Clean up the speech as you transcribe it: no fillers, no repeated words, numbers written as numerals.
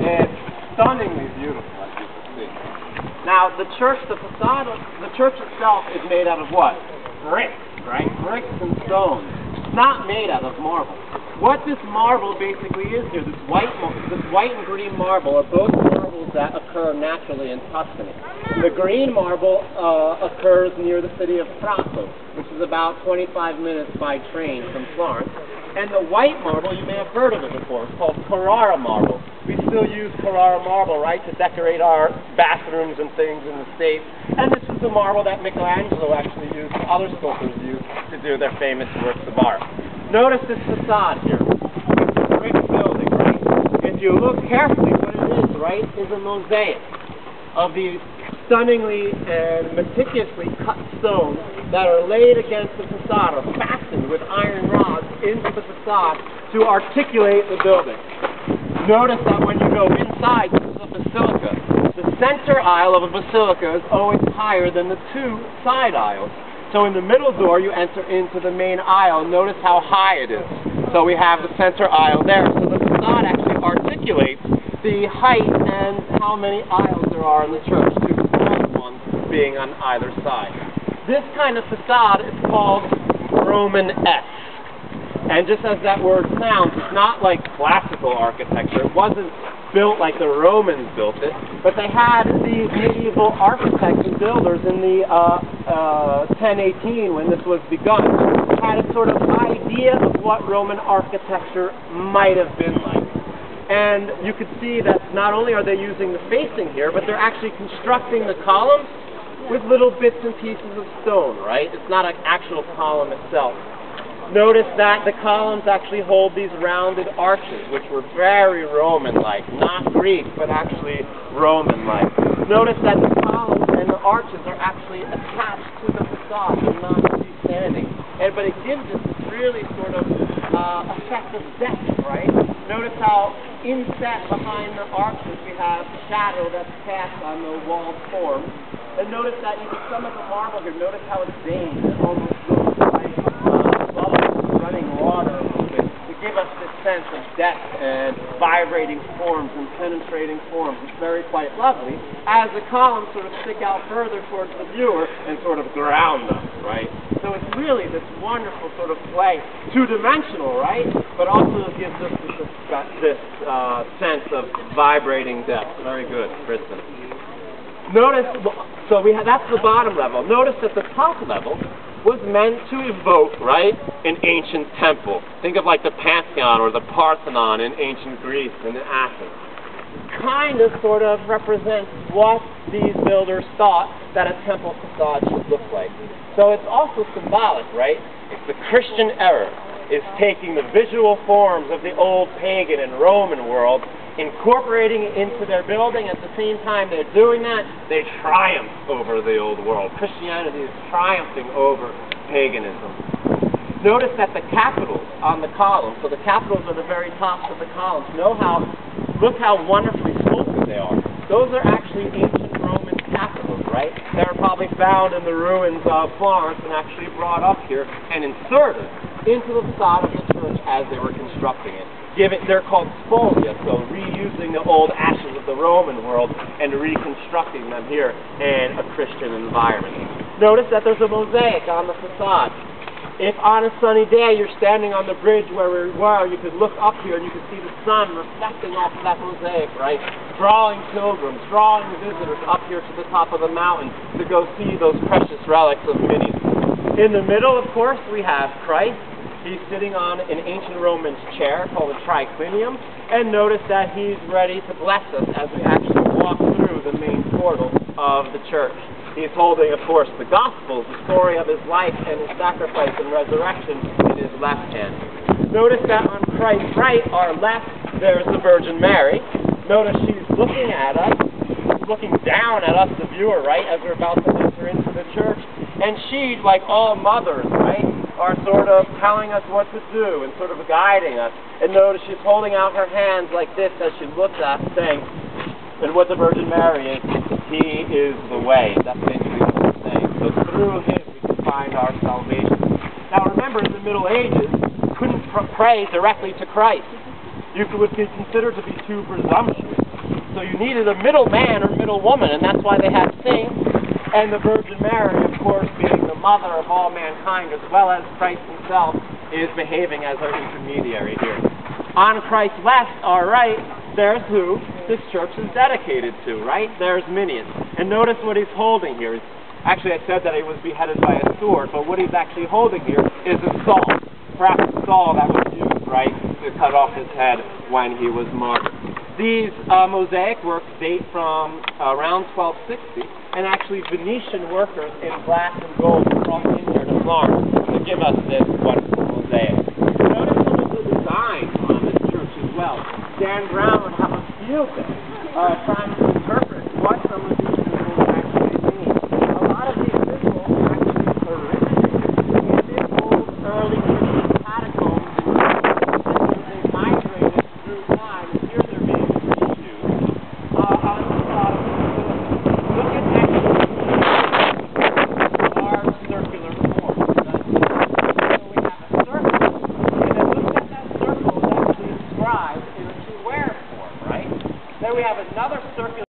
It's stunningly beautiful, as you can see. Now, the church itself is made out of what? Bricks, right? Bricks and stones. It's not made out of marble. What this marble basically is here, this white and green marble, are both marbles that occur naturally in Tuscany. The green marble occurs near the city of Prato, which is about 25 minutes by train from Florence. And the white marble, you may have heard of it before, it's called Carrara marble. We still use Carrara marble, right, to decorate our bathrooms and things in the States. And this is the marble that Michelangelo actually used, other sculptors used, to do their famous works of art. Notice this facade here. It's a brick building, right? If you look carefully, what it is, right, is a mosaic of these stunningly and meticulously cut stones that are laid against the facade or fastened with iron rods into the facade to articulate the building. Notice that when you go inside, this is a basilica. The center aisle of a basilica is always higher than the two side aisles. So in the middle door, you enter into the main aisle. Notice how high it is. So we have the center aisle there. So the facade actually articulates the height and how many aisles there are in the church, two smaller ones being on either side. This kind of facade is called Romanesque. And just as that word sounds, it's not like classical architecture. It wasn't built like the Romans built it, but they had these medieval architects and builders in the 1018 when this was begun, had a sort of idea of what Roman architecture might have been like. And you could see that not only are they using the facing here, but they're actually constructing the columns with little bits and pieces of stone, right? It's not an actual column itself. Notice that the columns actually hold these rounded arches, which were very Roman-like, not Greek, but actually Roman-like. Notice that the columns and the arches are actually attached to the facade and not freestanding. But it gives it this really sort of effect of depth, right? Notice how inset behind the arches we have shadow that's cast on the walled form. And notice that even some of the marble here, notice how it's veined and almost looks like running water a little bit to give us this sense of depth and vibrating forms and penetrating forms. It's very quite lovely as the columns sort of stick out further towards the viewer and sort of ground us, right? So it's really this wonderful sort of play, two-dimensional, right? But also gives us this sense of vibrating depth. Very good, Kristen. Notice, so that's the bottom level. Notice that the top level was meant to evoke, right, an ancient temple. Think of like the Pantheon or the Parthenon in ancient Greece and in Athens. Kind of sort of represents what these builders thought that a temple facade should look like. So it's also symbolic, right? It's the Christian era is taking the visual forms of the old pagan and Roman world, incorporating it into their building. At the same time they're doing that, they triumph over the old world. Christianity is triumphing over paganism. Notice that the capitals on the columns, so the capitals are the very tops of the columns. Look how wonderfully sculpted they are. Those are actually ancient Roman capitals, right? They were probably found in the ruins of Florence and actually brought up here and inserted into the facade of the church as they were constructing it. They're called spolia, so reusing the old ashes of the Roman world and reconstructing them here in a Christian environment. Notice that there's a mosaic on the facade. If on a sunny day you're standing on the bridge where we were, you could look up here and you could see the sun reflecting off of that mosaic, right? Drawing pilgrims, drawing visitors up here to the top of the mountain to go see those precious relics of Miniato. In the middle, of course, we have Christ. He's sitting on an ancient Roman chair called a triclinium, and notice that he's ready to bless us as we actually walk through the main portal of the church. He's holding, of course, the Gospels, the story of his life and his sacrifice and resurrection in his left hand. Notice that on Christ's right, our left, there's the Virgin Mary. Notice she's looking at us, looking down at us, the viewer, right, as we're about to enter into the church. And she, like all mothers, right, are sort of telling us what to do and sort of guiding us. And notice she's holding out her hands like this as she looks at us, saying, and what the Virgin Mary is, He is the way. That's basically what we're saying. So through Him we can find our salvation. Now remember, in the Middle Ages, you couldn't pray directly to Christ. You would be considered to be too presumptuous. So you needed a middle man or middle woman, and that's why they had saints, and the Virgin Mary, of course, being the mother of all mankind, as well as Christ himself, is behaving as our intermediary here. On Christ's left, our right, there's who this church is dedicated to, right? There's Miniato. And notice what he's holding here. Actually, I said that he was beheaded by a sword, but what he's actually holding here is a saw. Perhaps a saw that was used, right, to cut off his head when he was martyred. These mosaic works date from around 1260, and actually Venetian workers in black and gold brought in here to Florence to give us this wonderful mosaic. Notice some of the designs on this church as well. Dan Brown would have a field day trying to interpret what some of these symbols actually mean. A lot of these symbols actually originated in the old early Christian catacombs and they migrated through time. And here they're being reused. Look at actually large circular forms. So we have a circle, and then look at that circle is actually inscribed in a square form, right? Then we have another circular